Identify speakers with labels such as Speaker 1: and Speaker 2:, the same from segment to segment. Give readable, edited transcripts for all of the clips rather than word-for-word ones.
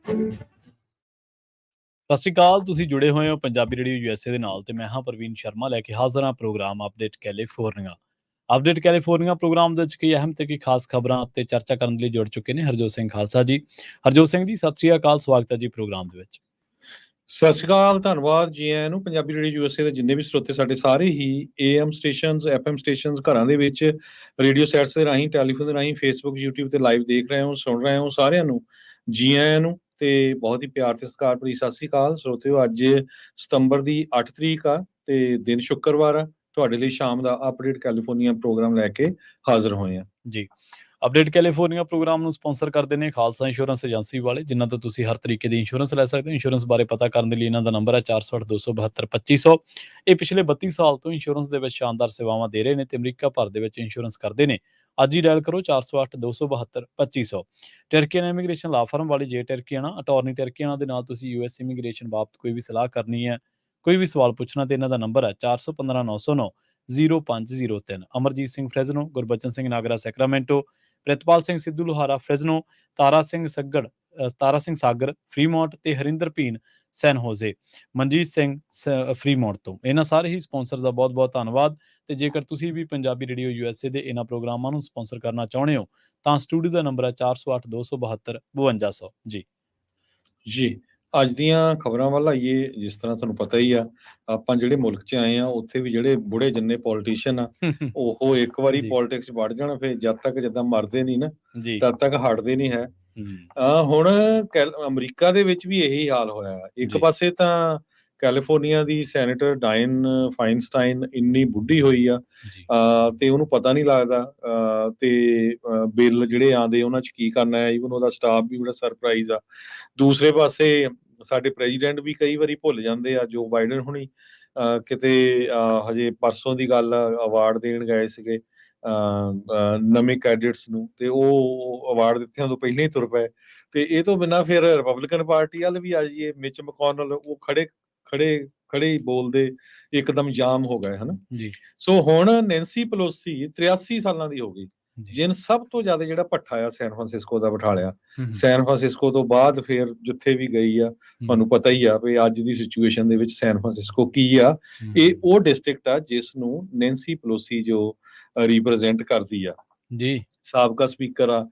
Speaker 1: ਸਤਿ ਸ਼੍ਰੀ ਅਕਾਲ। ਤੁਸੀਂ ਜੁੜੇ ਹੋਏ ਹੋ ਪੰਜਾਬੀ ਰੇਡੀਓ ਯੂਐਸਏ ਦੇ ਨਾਲ ਤੇ ਮੈਂ ਹਾਂ ਪ੍ਰਵੀਨ ਸ਼ਰਮਾ ਲੈ ਕੇ ਹਾਜ਼ਰ ਹਾਂ programme update California. Update California programme ਦੇ ਵਿੱਚ ਕਈ ਅਹਿਮ ਤੇ ਕਈ ਖਾਸ ਖਬਰਾਂ ਤੇ ਚਰਚਾ ਕਰਨ ਲਈ ਜੁੜ ਚੁੱਕੇ ਨੇ ਹਰਜੋਤ ਸਿੰਘ ਖਾਲਸਾ ਜੀ। ਹਰਜੋਤ ਸਿੰਘ ਜੀ, ਸਤਿ ਸ਼੍ਰੀ ਅਕਾਲ, ਸਵਾਗਤ ਹੈ ਜੀ ਪ੍ਰੋਗਰਾਮ ਦੇ ਵਿੱਚ।
Speaker 2: ਸਤਿ ਸ਼੍ਰੀ ਅਕਾਲ, ਧੰਨਵਾਦ ਜੀ ਆਇਆਂ ਨੂੰ। ਪੰਜਾਬੀ ਰੇਡੀਓ ਯੂਐਸਏ ਦੇ ਜਿੰਨੇ ਵੀ ਸਰੋਤੇ ਸਾਡੇ ਸਾਰੇ ਹੀ AM ਸਟੇਸ਼ਨਸ, FM ਸਟੇਸ਼ਨਸ, ਘਰਾਂ ਦੇ ਵਿੱਚ ਰੇਡੀਓ ਸੈਟਸ ਦੇ ਰਾਹੀਂ, ਟੈਲੀਫੋਨ ਦੇ ਰਾਹੀਂ, ਫੇਸਬੁੱਕ, YouTube ਤੇ ਲਾਈਵ ਦੇਖ ਰਹੇ ਹੋ, ਸੁਣ ਰਹੇ ਹੋ, ਸਾਰਿਆਂ ਨੂੰ ਜੀ ਆਇਆਂ ਨੂੰ ਤੇ ਬਹੁਤ ਹੀ ਪਿਆਰ ਤੇ ਸਤਿਕਾਰ ਭਰੀ ਸਤਿ ਸ਼੍ਰੀ ਅਕਾਲ ਸਰੋਤਿਓ। ਅੱਜ ਸਤੰਬਰ ਦੀ 8 ਤਰੀਕ ਆ ਤੇ ਦਿਨ ਸ਼ੁੱਕਰਵਾਰ ਆ। ਤੁਹਾਡੇ ਲਈ ਸ਼ਾਮ ਦਾ ਅਪਡੇਟ ਕੈਲੀਫੋਰਨੀਆ ਪ੍ਰੋਗਰਾਮ ਲੈ ਕੇ ਹਾਜ਼ਰ ਹੋਏ ਆ
Speaker 1: ਜੀ। ਅਪਡੇਟ ਕੈਲੀਫੋਰਨੀਆ ਪ੍ਰੋਗਰਾਮ ਨੂੰ ਸਪਾਂਸਰ ਕਰਦੇ ਨੇ ਖਾਲਸਾ ਇੰਸ਼ੋਰੈਂਸ ਏਜੰਸੀ ਵਾਲੇ, ਜਿਨ੍ਹਾਂ ਤੋਂ ਤੁਸੀਂ ਹਰ ਤਰੀਕੇ ਦੀ ਇੰਸ਼ੋਰੈਂਸ ਲੈ ਸਕਦੇ ਹੋ। ਇੰਸ਼ੋਰੈਂਸ ਬਾਰੇ ਪਤਾ ਕਰਨ ਦੇ ਲਈ ਇਹਨਾਂ ਦਾ ਨੰਬਰ ਹੈ 408-272-2500। ਇਹ ਪਿਛਲੇ 32 ਸਾਲ ਤੋਂ ਇੰਸ਼ੋਰੈਂਸ ਦੇ ਵਿੱਚ ਸ਼ਾਨਦਾਰ ਸੇਵਾਵਾਂ ਦੇ ਰਹੇ ਨੇ ਤੇ ਅਮਰੀਕਾ ਭਰ ਦੇ ਵਿੱਚ ਇੰਸ਼ੋਰੈਂਸ ਕਰਦੇ ਨੇ। ਅੱਜ ਹੀ ਡਾਇਲ ਕਰੋ 408-272-2500। ਟਰਕੀਆਨਾ ਇਮੀਗ੍ਰੇਸ਼ਨ ਲਾ ਫਰਮ ਵਾਲੀ ਜੇ ਟਰਕੀਆਨਾ ਅਟਾਰਨੀ ਟਰਕੀਆਨਾ ਦੇ ਨਾਲ ਤੁਸੀਂ US ਇਮੀਗ੍ਰੇਸ਼ਨ ਬਾਬਤ ਕੋਈ ਵੀ ਸਲਾਹ ਕਰਨੀ ਹੈ, ਕੋਈ ਵੀ ਸਵਾਲ ਪੁੱਛਣਾ ਤੇ ਇਹਨਾਂ ਦਾ ਨੰਬਰ ਹੈ 415-909-0503। ਅਮਰਜੀਤ ਸਿੰਘ ਫਰੈਜ਼ਨੋ, ਗੁਰਬਚਨ ਸਿੰਘ ਨਾਗਰਾ ਸੈਕਰਾਮੈਂਟੋ, ਪ੍ਰਿਤਪਾਲ ਸਿੰਘ ਸਿੱਧੂ ਲੋਹਾਰਾ ਫਰੈਜ਼ਨੋ, ਤਾਰਾ ਸਿੰਘ ਸਾਗਰ ਫਰੀਮੌਂਟ ਤੇ ਹਰਿੰਦਰ ਭੀਨ ਸੈਨ ਹੋਜ਼ੇ, ਮਨਜੀਤ ਸਿੰਘ ਫਰੀਮੌਂਟ ਤੋਂ। ਇਹਨਾਂ ਸਾਰੇ ਹੀ ਸਪਾਂਸਰ ਦਾ ਬਹੁਤ ਬਹੁਤ ਧੰਨਵਾਦ। ਤੇ ਜੇਕਰ ਤੁਸੀਂ ਵੀ ਪੰਜਾਬੀ ਰੇਡੀਓ USA ਦੇ ਇਹਨਾਂ ਪ੍ਰੋਗਰਾਮਾਂ ਨੂੰ ਸਪਾਂਸਰ ਕਰਨਾ ਚਾਹੁੰਦੇ ਹੋ ਤਾਂ ਸਟੂਡੀਓ ਦਾ ਨੰਬਰ ਹੈ 408-272-5200 ਜੀ।
Speaker 2: ਜੀ ਅੱਜ ਦੀਆਂ ਖਬਰਾਂ ਵੱਲ ਆਈਏ। ਜਿਸ ਤਰ੍ਹਾਂ ਤੁਹਾਨੂੰ ਪਤਾ ਹੀ ਆ, ਆਪਾਂ ਜਿਹੜੇ ਮੁਲਕ 'ਚ ਆਏ ਆ ਉੱਥੇ ਵੀ ਜਿਹੜੇ ਬੁੜੇ ਜਿੰਨੇ ਪੋਲੀਟੀਸ਼ੀਅਨ ਆ ਉਹ ਇੱਕ ਵਾਰੀ
Speaker 1: ਜੀ।
Speaker 2: ਪੋਲਿਟਿਕਸ 'ਚ ਵੜ ਜਾਣ, ਫਿਰ ਜਦ ਤੱਕ ਜਿੱਦਾਂ ਮਰਦੇ ਨਹੀਂ ਨਾ
Speaker 1: ਜੀ।
Speaker 2: ਤਦ ਤੱਕ ਹਟਦੇ ਨਹੀਂ ਹੈ। ਹੁਣ ਅਮਰੀਕਾ ਦੇ ਵਿੱਚ ਵੀ ਇਹੀ ਹਾਲ ਹੋਇਆ। ਇੱਕ
Speaker 1: ਜੀ।
Speaker 2: ਪਾਸੇ ਤਾਂ ਕੈਲੀਫੋਰਨੀਆ ਦੀ ਸੈਨੇਟਰ ਡਾਇਨ ਫਾਈਨਸਟਾਈਨ ਇੰਨੀ ਬੁੱਢੀ ਹੋਈ ਆ
Speaker 1: ਜੀ।
Speaker 2: ਤੇ ਉਹਨੂੰ ਪਤਾ ਨਹੀਂ ਲੱਗਦਾ ਤੇ ਬਿੱਲ ਜਿਹੜੇ ਆਉਂਦੇ ਉਹਨਾਂ 'ਚ ਕੀ ਕਰਨਾ ਹੈ। ਈਵਨ ਉਹਦਾ ਸਟਾਫ ਵੀ ਬੜਾ ਸਰਪ੍ਰਾਈਜ਼ ਆ। ਦੂਸਰੇ ਪਾਸੇ ਸਾਡੇ ਪ੍ਰੈਜ਼ੀਡੈਂਟ ਵੀ ਕਈ ਵਾਰੀ ਭੁੱਲ ਜਾਂਦੇ ਆ। ਜੋ ਬਾਈਡਨ ਹੁਣੀ ਕਿਤੇ ਹਜੇ ਪਰਸੋਂ ਦੀ ਗੱਲ ਅਵਾਰਡ ਦੇਣ ਗਏ ਸੀਗੇ ਨਵੇਂ ਕੈਡਿਟਸ ਨੂੰ, ਤੇ ਉਹ ਅਵਾਰਡ ਦਿੱਤਿਆਂ ਤੋਂ ਪਹਿਲਾਂ ਹੀ ਤੁਰ ਪਏ। ਤੇ ਇਹ ਤੋਂ ਬਿਨਾਂ ਫਿਰ ਰਿਪਬਲਿਕਨ ਪਾਰਟੀ ਵੱਲ ਵੀ ਆ ਜਾਈਏ, ਮਿਚ ਮਕੌਨਲ ਉਹ ਖੜੇ ਹੀ ਬੋਲਦੇ ਇੱਕਦਮ ਜਾਮ ਹੋ ਗਏ ਹਨਾ। ਸੋ ਹੁਣ ਨੈਂਸੀ ਪਲੋਸੀ 83 ਸਾਲਾਂ ਦੀ ਹੋ ਗਈ, ਜਿਨ ਸਭ ਤੋਂ ਜ਼ਿਆਦਾ ਜਿਹੜਾ ਭੱਠਾ ਆ ਸੈਨ ਫਰਾਂਸਿਸਕੋ ਦਾ ਬਿਠਾ ਲਿਆ। ਸੈਨ ਫਰਾਂਸਿਸਕੋ ਤੋਂ ਬਾਅਦ ਫਿਰ ਜਿੱਥੇ ਵੀ ਗਈ ਆ, ਤੁਹਾਨੂੰ ਪਤਾ ਹੀ ਆ ਵੀ ਅੱਜ ਦੀ ਸਿਚੁਏਸ਼ਨ ਦੇ ਵਿੱਚ ਸੈਨ ਫਰਾਂਸਿਸਕੋ ਕੀ ਆ। ਇਹ ਉਹ ਡਿਸਟ੍ਰਿਕਟ ਆ ਜਿਸ ਨੂੰ ਨੈਂਸੀ ਪਲੋਸੀ ਜੋ ਰਿਪਰੈਜ਼ੈਂਟ ਕਰਦੀ ਆ,
Speaker 1: ਜੀ
Speaker 2: ਸਾਬਕਾ ਸਪੀਕਰ ਆ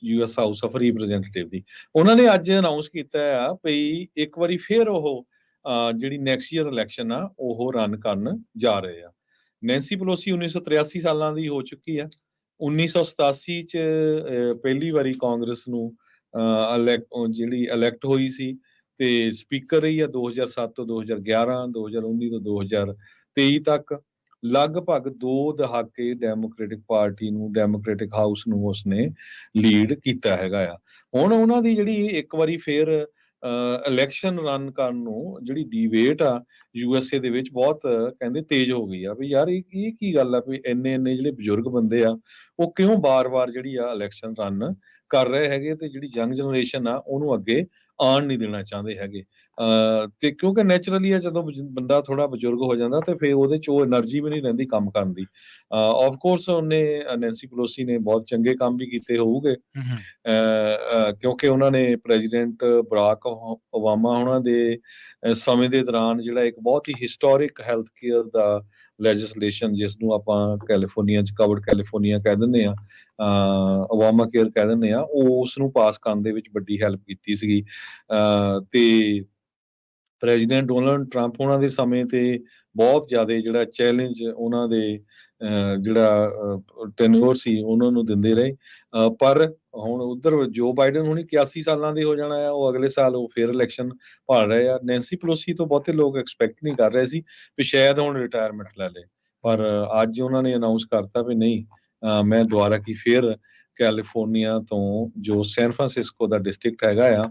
Speaker 2: US ਹਾਊਸ ਆਫ ਰਿਪਰੈਜ਼ੈਂਟੇਟਿਵ ਦੀ। ਉਹਨਾਂ ਨੇ ਅੱਜ ਅਨਾਉਂਸ ਕੀਤਾ ਆ ਵੀ ਇੱਕ ਵਾਰੀ ਫਿਰ ਉਹ ਜਿਹੜੀ ਨੈਕਸਟ ਈਅਰ ਇਲੈਕਸ਼ਨ ਆ ਉਹ ਰਨ ਕਰਨ ਜਾ ਰਹੇ ਆ। ਨੈਂਸੀ ਪਲੋਸੀ 1983 ਸਾਲਾਂ ਦੀ ਹੋ ਚੁੱਕੀ ਆ। 1987 ਚ ਪਹਿਲੀ ਵਾਰੀ ਕਾਂਗਰਸ ਨੂੰ ਜਿਹੜੀ ਇਲੈਕਟ ਹੋਈ ਸੀ ਤੇ ਸਪੀਕਰ ਰਹੀ ਆ 2007 ਤੋਂ 2011, 2019 ਤੋਂ 2023 ਤੱਕ। ਲਗਭਗ 2 ਦਹਾਕੇ ਡੈਮੋਕ੍ਰੈਟਿਕ ਪਾਰਟੀ ਨੂੰ, ਡੈਮੋਕ੍ਰੈਟਿਕ ਹਾਊਸ ਨੂੰ ਉਸਨੇ ਲੀਡ ਕੀਤਾ ਹੈਗਾ ਆ। ਹੁਣ ਉਹਨਾਂ ਦੀ ਜਿਹੜੀ ਇੱਕ ਵਾਰੀ ਫੇਰ ਇਲੈਕਸ਼ਨ ਰਨ ਕਰਨ ਨੂੰ ਜਿਹੜੀ ਡਿਬੇਟ ਆ USA ਦੇ ਵਿੱਚ ਬਹੁਤ ਕਹਿੰਦੇ ਤੇਜ਼ ਹੋ ਗਈ ਆ ਵੀ ਯਾਰ ਇਹ ਕੀ ਗੱਲ ਆ ਵੀ ਇੰਨੇ ਜਿਹੜੇ ਬਜ਼ੁਰਗ ਬੰਦੇ ਆ ਉਹ ਕਿਉਂ ਬਾਰ-ਬਾਰ ਜਿਹੜੀ ਆ ਇਲੈਕਸ਼ਨ ਰਨ ਕਰ ਰਹੇ ਹੈਗੇ ਤੇ ਜਿਹੜੀ ਯੰਗ ਜਨਰੇਸ਼ਨ ਆ ਉਹਨੂੰ ਅੱਗੇ ਆਉਣ ਨਹੀਂ ਦੇਣਾ ਚਾਹੁੰਦੇ ਹੈਗੇ। ਤੇ ਕਿਉਂਕਿ ਨੈਚੁਰਲੀ ਆ ਜਦੋਂ ਬੰਦਾ ਥੋੜਾ ਬਜ਼ੁਰਗ ਹੋ ਜਾਂਦਾ ਤੇ ਫਿਰ ਉਹਦੇ ਚ ਉਹ એનર્ਜੀ ਵੀ ਨਹੀਂ ਰਹਿੰਦੀ ਕੰਮ ਕਰਨ ਦੀ। ਆਫ ਕੋਰਸ ਉਹਨੇ ਨੈਂਸੀ ਪਲੋਸੀ ਨੇ ਬਹੁਤ ਚੰਗੇ ਕੰਮ ਵੀ ਕੀਤੇ ਹੋਊਗੇ ਕਿਉਂਕਿ ਉਹਨਾਂ ਨੇ ਪ੍ਰੈਜ਼ੀਡੈਂਟ ਬਰਾਕ ਓਬਾਮਾ ਉਹਨਾਂ ਦੇ ਸਮੇਂ ਦੇ ਦੌਰਾਨ ਜਿਹੜਾ ਇੱਕ ਬਹੁਤ ਹੀ ਹਿਸਟੋਰਿਕ ਹੈਲਥ ਕੇਅਰ ਦਾ ਲੈਜਿਸਲੇਸ਼ਨ, ਜਿਸ ਨੂੰ ਆਪਾਂ ਕੈਲੀਫੋਰਨੀਆ ਚ ਕਵਰਡ ਕੈਲੀਫੋਰਨੀਆ ਕਹਿ ਦਿੰਦੇ ਆ, ਓਬਾਮਾ ਕੇਅਰ ਕਹਿ ਦਿੰਦੇ ਆ, ਉਹ ਉਸ ਨੂੰ ਪਾਸ ਕਰਨ ਦੇ ਵਿੱਚ ਵੱਡੀ ਹੈਲਪ ਕੀਤੀ ਸੀਗੀ। ਤੇ ਪ੍ਰੈਜ਼ੀਡੈਂਟ ਡੋਨਾਲਡ ਟਰੰਪ ਉਹਨਾਂ ਦੇ ਸਮੇਂ ਤੇ ਬਹੁਤ ਜ਼ਿਆਦਾ ਜਿਹੜਾ ਚੈਲੰਜ ਉਹਨਾਂ ਦੇ ਜਿਹੜਾ ਟੈਨਿਓਰ ਸੀ ਉਹਨਾਂ ਨੂੰ ਦਿੰਦੇ ਰਹੇ। ਪਰ ਹੁਣ ਉਧਰ ਜੋ ਬਾਈਡਨ ਹੁਣੀ 81 ਸਾਲਾਂ ਦੇ ਹੋ ਜਾਣਾ ਆ, ਉਹ ਅਗਲੇ ਸਾਲ ਉਹ ਫੇਰ ਇਲੈਕਸ਼ਨ ਭਾਲ ਰਹੇ ਆ। ਨੈਂਸੀ ਪਲੋਸੀ ਤੋਂ ਬਹੁਤੇ ਲੋਕ ਐਕਸਪੈਕਟ ਨਹੀਂ ਕਰ ਰਹੇ ਸੀ ਵੀ ਸ਼ਾਇਦ ਹੁਣ ਰਿਟਾਇਰਮੈਂਟ ਲੈ ਲੇ, ਪਰ ਅੱਜ ਉਹਨਾਂ ਨੇ ਅਨਾਉਂਸ ਕਰਤਾ ਵੀ ਨਹੀਂ, ਮੈਂ ਦੁਬਾਰਾ ਕੀ ਫੇਰ ਕੈਲੀਫੋਰਨੀਆ ਤੋਂ ਜੋ ਸੈਨ ਫਰਾਂਸਿਸਕੋ ਦਾ ਡਿਸਟ੍ਰਿਕਟ ਹੈਗਾ ਆ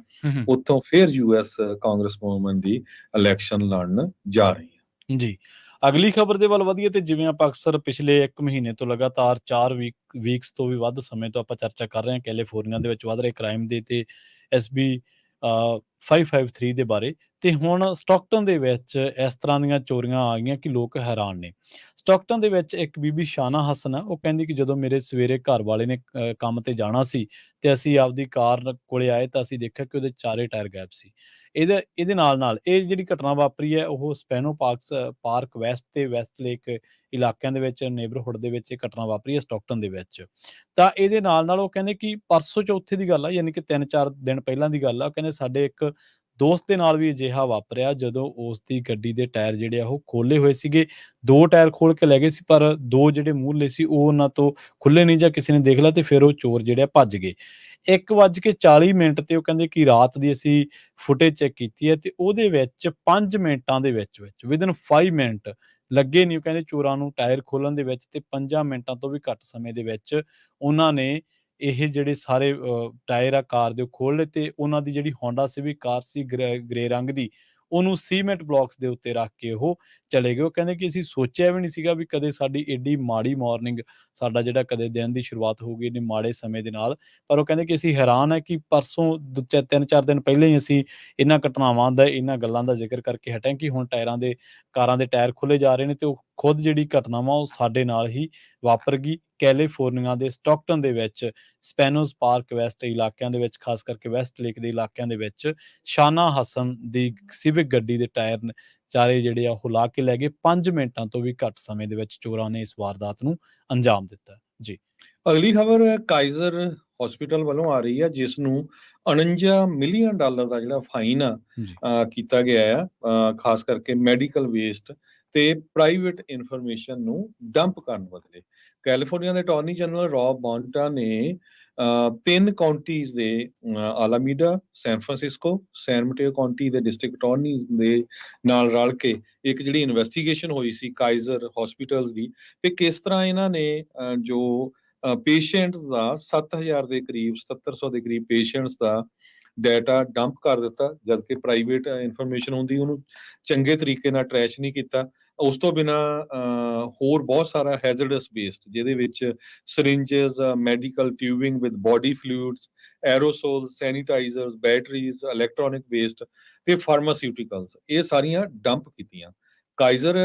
Speaker 2: ਉੱਥੋਂ ਫਿਰ US ਕਾਂਗਰਸ ਵੂਮਨ ਦੀ ਇਲੈਕਸ਼ਨ ਲੜਨ ਜਾ ਰਹੀ ਹੈ।
Speaker 1: ਜੀ। ਅਗਲੀ ਖਬਰ ਦੇ ਵੱਲ ਵਧੀਏ ਤੇ ਜਿਵੇਂ ਆਪਾਂ ਅਕਸਰ ਪਿਛਲੇ 1 ਮਹੀਨੇ ਤੋਂ ਲਗਾਤਾਰ 4 ਵੀਕਸ ਤੋਂ ਵੀ ਵੱਧ ਸਮੇਂ ਤੋਂ ਆਪਾਂ ਚਰਚਾ ਕਰ ਰਹੇ ਹਾਂ ਕੈਲੀਫੋਰਨੀਆ ਦੇ ਵਿੱਚ ਵੱਧ ਰਹੇ ਕ੍ਰਾਈਮ ਦੇ ਤੇ SB 553 ਦੇ ਬਾਰੇ। ਤੇ ਹੁਣ ਸਟਾਕਟਨ ਦੇ ਵਿੱਚ ਇਸ ਤਰ੍ਹਾਂ ਦੀਆਂ ਚੋਰੀਆਂ ਆ ਗਈਆਂ ਕਿ ਲੋਕ ਹੈਰਾਨ ਨੇ। ਸਟਾਕਟਨ ਦੇ ਵਿੱਚ ਇੱਕ ਬੀਬੀ ਸ਼ਾਨਾ ਹਸਨ ਆ, ਉਹ ਕਹਿੰਦੀ ਕਿ ਜਦੋਂ ਮੇਰੇ ਸਵੇਰੇ ਘਰ ਵਾਲੇ ਨੇ ਕੰਮ ਤੇ ਜਾਣਾ ਸੀ ਤੇ ਅਸੀਂ ਆਪਦੀ ਕਾਰ ਕੋਲੇ ਆਏ ਤਾਂ ਅਸੀਂ ਦੇਖਿਆ ਕਿ ਉਹਦੇ ਚਾਰੇ ਟਾਇਰ ਗਾਇਬ ਸੀ। ਇਹਦੇ ਨਾਲ-ਨਾਲ ਇਹ ਜਿਹੜੀ ਘਟਨਾ ਵਾਪਰੀ ਹੈ ਉਹ ਸਪੈਨੋ ਪਾਰਕ ਵੈਸਟ ਤੇ ਵੈਸਟਲੇਕ ਇਲਾਕਿਆਂ ਦੇ ਵਿੱਚ ਨੇਬਰਹੁੱਡ ਦੇ ਵਿੱਚ ਇਹ ਘਟਨਾ ਵਾਪਰੀ ਹੈ ਸਟਾਕਟਨ ਦੇ ਵਿੱਚ। ਤਾਂ ਇਹਦੇ ਨਾਲ-ਨਾਲ ਉਹ ਕਹਿੰਦੇ ਕਿ ਪਰਸੋਂ ਚੌਥੇ ਦੀ ਗੱਲ ਆ, ਯਾਨੀ ਕਿ 3-4 ਦਿਨ ਪਹਿਲਾਂ ਦੀ ਗੱਲ ਆ। ਕਹਿੰਦੇ ਸਾਡੇ ਇੱਕ ਦੋਸਤ ਦੇ ਨਾਲ ਵੀ ਅਜਿਹਾ ਵਾਪਰਿਆ ਜਦੋਂ ਉਸ ਦੀ ਗੱਡੀ ਦੇ ਟਾਇਰ ਜਿਹੜੇ ਆ ਉਹ ਖੋਲੇ ਹੋਏ ਸੀਗੇ। 2 ਟਾਇਰ ਖੋਲ ਕੇ ਲੈ ਗਏ ਸੀ, ਪਰ 2 ਜਿਹੜੇ ਮੂਹਰਲੇ ਸੀ ਉਹ ਉਹਨਾਂ ਤੋਂ ਖੁੱਲੇ ਨਹੀਂ ਜਾਂ ਕਿਸੇ ਨੇ ਦੇਖ ਲਿਆ ਤੇ ਫਿਰ ਉਹ ਚੋਰ ਜਿਹੜੇ ਆ ਭੱਜ ਗਏ। 1:40 ਤੇ ਉਹ ਕਹਿੰਦੇ ਕਿ ਰਾਤ ਦੀ ਅਸੀਂ ਫੁਟੇਜ ਚੈੱਕ ਕੀਤੀ ਹੈ ਤੇ ਉਹਦੇ ਵਿੱਚ 5 ਮਿੰਟਾਂ ਦੇ ਵਿੱਚ ਵਿਦਿਨ 5 ਮਿੰਟ ਲੱਗੇ ਨਹੀਂ, ਉਹ ਕਹਿੰਦੇ ਚੋਰਾਂ ਨੂੰ ਟਾਇਰ ਖੋਲਣ ਦੇ ਵਿੱਚ ਤੇ 5 ਮਿੰਟਾਂ ਤੋਂ ਵੀ ਘੱਟ ਸਮੇਂ ਦੇ ਵਿੱਚ ਉਹਨਾਂ ਨੇ ਇਹ ਜਿਹੜੇ ਸਾਰੇ ਟਾਇਰ ਆ ਕਾਰ ਦੇ ਉਹ ਖੋਲ੍ਹ ਲਏ ਤੇ ਉਹਨਾਂ ਦੀ ਜਿਹੜੀ ਹੋਂਡਾ ਸਿਵਿਕ ਕਾਰ ਸੀ ਗ੍ਰੇ ਰੰਗ ਦੀ, ਉਹਨੂੰ ਸੀਮੈਂਟ ਬਲਾਕਸ ਦੇ ਉੱਤੇ ਰੱਖ ਕੇ ਉਹ ਚਲੇ ਗਏ। ਉਹ ਕਹਿੰਦੇ ਕਿ ਅਸੀਂ ਸੋਚਿਆ ਵੀ ਨਹੀਂ ਸੀਗਾ ਵੀ ਕਦੇ ਸਾਡੀ ਏਡੀ ਮਾੜੀ ਮਾਰਨਿੰਗ, ਸਾਡਾ ਜਿਹੜਾ ਕਦੇ ਦਿਨ ਦੀ ਸ਼ੁਰੂਆਤ ਹੋਊਗੀ ਇੰਨੇ ਮਾੜੇ ਸਮੇਂ ਦੇ ਨਾਲ। ਪਰ ਉਹ ਕਹਿੰਦੇ ਕਿ ਅਸੀਂ ਹੈਰਾਨ ਹੈ ਕਿ ਪਰਸੋਂ 3-4 ਦਿਨ ਪਹਿਲਾਂ ਹੀ ਅਸੀਂ ਇਹਨਾਂ ਘਟਨਾਵਾਂ ਦਾ, ਇਹਨਾਂ ਗੱਲਾਂ ਦਾ ਜ਼ਿਕਰ ਕਰਕੇ ਹਟੇ ਹਾਂ ਕਿ ਹੁਣ ਕਾਰਾਂ ਦੇ ਟਾਇਰ ਖੋਲ੍ਹੇ ਜਾ ਰਹੇ ਨੇ ਤੇ ਉਹ ਖੁਦ ਜਿਹੜੀ ਘਟਨਾ ਵਾ ਉਹ ਸਾਡੇ ਨਾਲ ਹੀ ਵਾਪਰ ਗਈ। ਕੈਲੀਫੋਰਨੀਆ ਦੇ ਸਟਾਕਟਨ ਦੇ ਵਿੱਚ ਸਪੈਨੋਜ਼ ਪਾਰਕ ਵੈਸਟ ਇਲਾਕਿਆਂ ਦੇ ਵਿੱਚ, ਖਾਸ ਕਰਕੇ ਵੈਸਟ ਲੇਕ ਦੇ ਇਲਾਕਿਆਂ ਦੇ ਵਿੱਚ ਸ਼ਾਨਾ ਹਸਨ ਦੀ ਸਿਵਿਕ ਗੱਡੀ ਦੇ ਟਾਇਰ ਚਾਰੇ ਜਿਹੜੇ ਆ ਉਹ ਲਾ ਕੇ ਲੈ ਗਏ। 5 ਮਿੰਟਾਂ ਤੋਂ ਵੀ ਘੱਟ ਸਮੇਂ ਦੇ ਵਿੱਚ ਚੋਰਾਂ ਨੇ ਇਸ ਵਾਰਦਾਤ ਨੂੰ ਅੰਜਾਮ ਦਿੱਤਾ। ਜੀ।
Speaker 2: ਅਗਲੀ ਖਬਰ ਕਾਈਜ਼ਰ ਹਸਪੀਟਲ ਵੱਲੋਂ ਆ ਰਹੀ ਹੈ, ਜਿਸ ਨੂੰ $49 ਮਿਲੀਅਨ ਦਾ ਜਿਹੜਾ ਫਾਈਨ ਆ
Speaker 1: ਜੀ।
Speaker 2: ਕੀਤਾ ਗਿਆ ਆ, ਖਾਸ ਕਰਕੇ ਮੈਡੀਕਲ ਵੇਸਟ ਤੇ ਪ੍ਰਾਈਵੇਟ ਇਨਫੋਰਮੇਸ਼ਨ ਨੂੰ ਡੰਪ ਕਰਨ ਬਦਲੇ। ਕੈਲੀਫੋਰਨੀਆ ਦੇ ਅਟਾਰਨੀ ਜਨਰਲ ਰੌਬ ਬੌਂਟਾ ਨੇ 3 ਕਾਉਂਟੀਜ਼ ਦੇ ਆਲਾਮੀਡਾ, ਸੈਨ ਫਰਾਂਸਿਸਕੋ, ਸੈਨ ਮਟੇਓ ਕਾਉਂਟੀ ਦੇ ਡਿਸਟ੍ਰਿਕਟ ਅਟਾਰਨੀਜ਼ ਦੇ ਨਾਲ ਰਲ ਕੇ ਇੱਕ ਜਿਹੜੀ ਇਨਵੈਸਟੀਗੇਸ਼ਨ ਹੋਈ ਸੀ ਕਾਈਜ਼ਰ ਹਸਪੀਟਲਸ ਦੀ, ਤੇ ਕਿਸ ਤਰ੍ਹਾਂ ਇਹਨਾਂ ਨੇ ਜੋ ਪੇਸ਼ੈਂਟਸ ਦਾ 7,000 ਦੇ ਕਰੀਬ, 7,700 ਦੇ ਕਰੀਬ ਪੇਸ਼ੈਂਟਸ ਦਾ ਡਾਟਾ ਡੰਪ ਕਰ ਦਿੱਤਾ, ਜਦਕਿ ਪ੍ਰਾਈਵੇਟ ਇਨਫੋਰਮੇਸ਼ਨ ਹੁੰਦੀ ਉਹਨੂੰ ਚੰਗੇ ਤਰੀਕੇ ਨਾਲ ਟਰੈਸ਼ ਨਹੀਂ ਕੀਤਾ। ਉਸ ਤੋਂ ਬਿਨਾਂ ਹੋਰ ਬਹੁਤ ਸਾਰਾ ਹੈਜ਼ਰਡਸ ਵੇਸਟ, ਜਿਹਦੇ ਵਿੱਚ syringes, medical tubing with body fluids, aerosol, sanitizers, batteries, electronic waste ਤੇ ਫਾਰਮਾਸਿਊਟੀਕਲਸ, ਇਹ ਸਾਰੀਆਂ ਡੰਪ ਕੀਤੀਆਂ। ਕਾਈਜ਼ਰ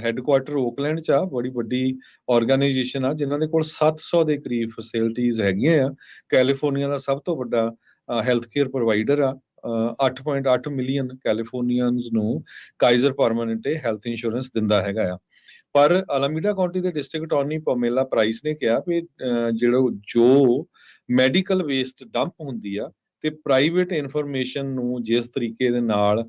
Speaker 2: ਹੈੱਡਕੁਆਰਟਰ ਓਕਲੈਂਡ 'ਚ ਆ, ਬੜੀ ਵੱਡੀ ਆਰਗੇਨਾਈਜੇਸ਼ਨ ਆ ਜਿਨ੍ਹਾਂ ਦੇ ਕੋਲ 700 ਦੇ ਕਰੀਬ ਫੈਸਿਲਿਟੀਜ਼ ਹੈਗੀਆਂ ਆ। ਕੈਲੀਫੋਰਨੀਆ ਦਾ ਸਭ ਤੋਂ ਵੱਡਾ ਹੈਲਥ ਕੇਅਰ ਪ੍ਰੋਵਾਈਡਰ ਆ। 8.8 ਮਿਲੀਅਨ ਕੈਲੀਫੋਰਨੀਅਨਸ ਨੂੰ ਕਾਈਜ਼ਰ ਪਰਮਾਨੈਂਟ ਹੈਲਥ ਇੰਸ਼ੋਰੈਂਸ ਦਿੰਦਾ ਹੈਗਾ ਆ। ਪਰ ਅਲਾਮੀਡਾ ਕਾਉਂਟੀ ਦੇ ਡਿਸਟ੍ਰਿਕਟ ਅਟਾਰਨੀ ਪਮੇਲਾ ਪ੍ਰਾਈਸ ਨੇ ਕਿਹਾ ਵੀ ਜੋ ਮੈਡੀਕਲ ਵੇਸਟ ਡੰਪ ਹੁੰਦੀ ਆ ਤੇ ਪ੍ਰਾਈਵੇਟ ਇਨਫੋਰਮੇਸ਼ਨ ਨੂੰ ਜਿਸ ਤਰੀਕੇ ਦੇ ਨਾਲ